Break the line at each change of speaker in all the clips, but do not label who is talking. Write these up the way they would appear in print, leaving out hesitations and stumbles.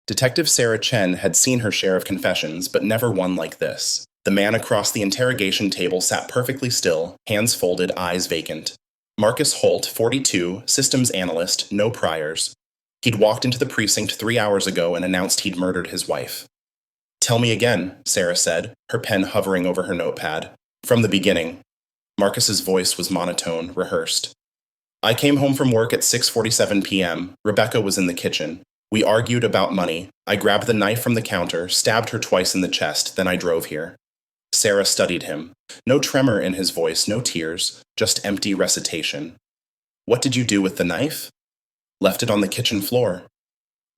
Detective Sarah Chen had seen her share of confessions, but never one like this. The man across the interrogation table sat perfectly still, hands folded, eyes vacant. Marcus Holt, 42, systems analyst, no priors. He'd walked into the precinct 3 hours ago and announced he'd murdered his wife. "Tell me again," Sarah said, her pen hovering over her notepad. "From the beginning." Marcus's voice was monotone, rehearsed. "I came home from work at 6:47 p.m. Rebecca was in the kitchen. We argued about money. I grabbed the knife from the counter, stabbed her twice in the chest, then I drove here." Sarah studied him. No tremor in his voice, no tears, just empty recitation. "What did you do with the knife?" "Left it on the kitchen floor."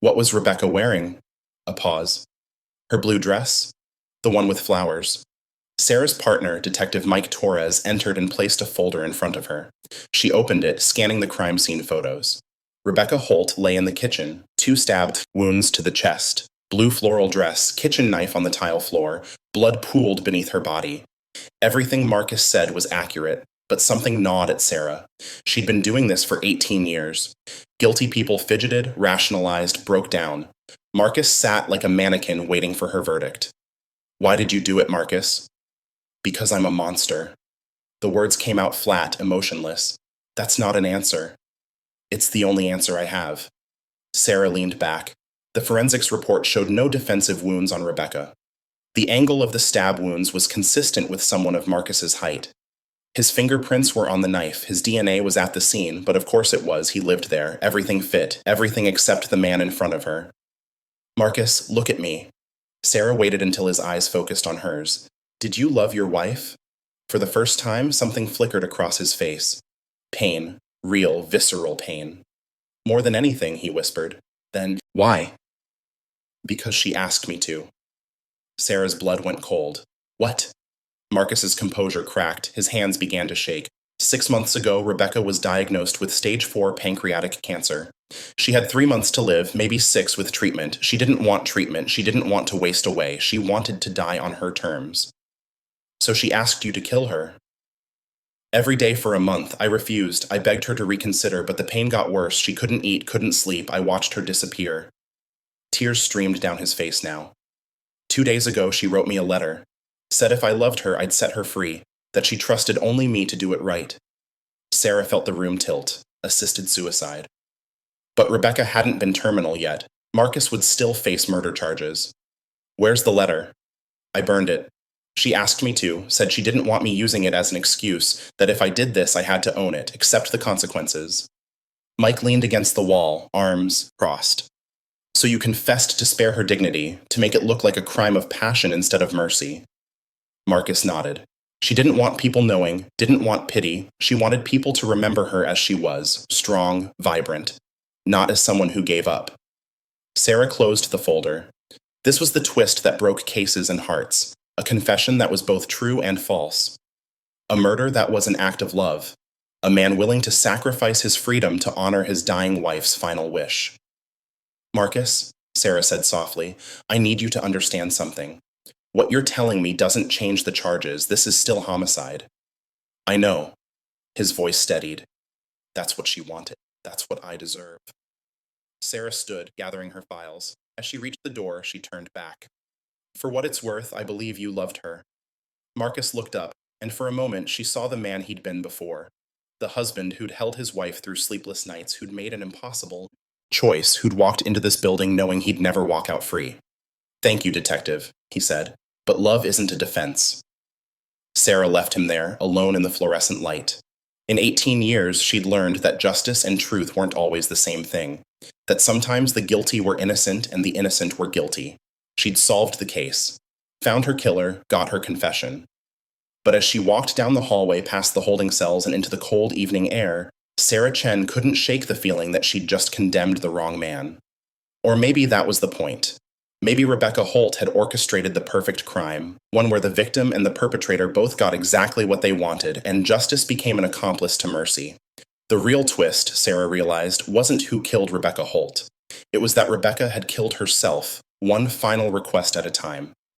"What was Rebecca wearing?" A pause. "Her blue dress?" "The one with flowers." Sarah's partner, Detective Mike Torres, entered and placed a folder in front of her. She opened it, scanning the crime scene photos. Rebecca Holt lay in the kitchen, 2 stabbed wounds to the chest, blue floral dress, kitchen knife on the tile floor, blood pooled beneath her body. Everything Marcus said was accurate, but something gnawed at Sarah. She'd been doing this for 18 years. Guilty people fidgeted, rationalized, broke down. Marcus sat like a mannequin waiting for her verdict. "Why did you do it, Marcus?" "Because I'm a monster." The words came out flat, emotionless. "That's not an answer." "It's the only answer I have." Sarah leaned back. The forensics report showed no defensive wounds on Rebecca. The angle of the stab wounds was consistent with someone of Marcus's height. His fingerprints were on the knife, his DNA was at the scene, but of course it was, he lived there, everything fit, everything except the man in front of her. "Marcus, look at me." Sarah waited until his eyes focused on hers. "Did you love your wife?" For the first time, something flickered across his face. Pain. Real, visceral pain. "More than anything," he whispered. "Then, why?" "Because she asked me to." Sarah's blood went cold. "What?" Marcus's composure cracked, his hands began to shake. 6 months ago, Rebecca was diagnosed with stage 4 pancreatic cancer. She had 3 months to live, maybe 6 with treatment. She didn't want treatment, she didn't want to waste away, she wanted to die on her terms. "So she asked you to kill her?" "Every day for a month. I refused. I begged her to reconsider, but the pain got worse. She couldn't eat, couldn't sleep. I watched her disappear." Tears streamed down his face now. 2 days ago, she wrote me a letter. Said if I loved her, I'd set her free. That she trusted only me to do it right. Sarah felt the room tilt. Assisted suicide. But Rebecca hadn't been terminal yet. Marcus would still face murder charges. "Where's the letter?" "I burned it. She asked me to, said she didn't want me using it as an excuse, that if I did this I had to own it, accept the consequences." Mike leaned against the wall, arms crossed. "So you confessed to spare her dignity, to make it look like a crime of passion instead of mercy." Marcus nodded. She didn't want people knowing, didn't want pity. She wanted people to remember her as she was, strong, vibrant, not as someone who gave up. Sarah closed the folder. This was the twist that broke cases and hearts. A confession that was both true and false. A murder that was an act of love. A man willing to sacrifice his freedom to honor his dying wife's final wish. "Marcus," Sarah said softly, "I need you to understand something. What you're telling me doesn't change the charges. This is still homicide." "I know." His voice steadied. "That's what she wanted. That's what I deserve." Sarah stood, gathering her files. As she reached the door, she turned back. "For what it's worth, I believe you loved her." Marcus looked up, and for a moment she saw the man he'd been before. The husband who'd held his wife through sleepless nights, who'd made an impossible choice, who'd walked into this building knowing he'd never walk out free. "Thank you, detective," he said, "but love isn't a defense." Sarah left him there, alone in the fluorescent light. In 18 years, she'd learned that justice and truth weren't always the same thing, that sometimes the guilty were innocent and the innocent were guilty. She'd solved the case, found her killer, got her confession. But as she walked down the hallway past the holding cells and into the cold evening air, Sarah Chen couldn't shake the feeling that she'd just condemned the wrong man. Or maybe that was the point. Maybe Rebecca Holt had orchestrated the perfect crime, one where the victim and the perpetrator both got exactly what they wanted, and justice became an accomplice to mercy. The real twist, Sarah realized, wasn't who killed Rebecca Holt. It was that Rebecca had killed herself, one final request at a time.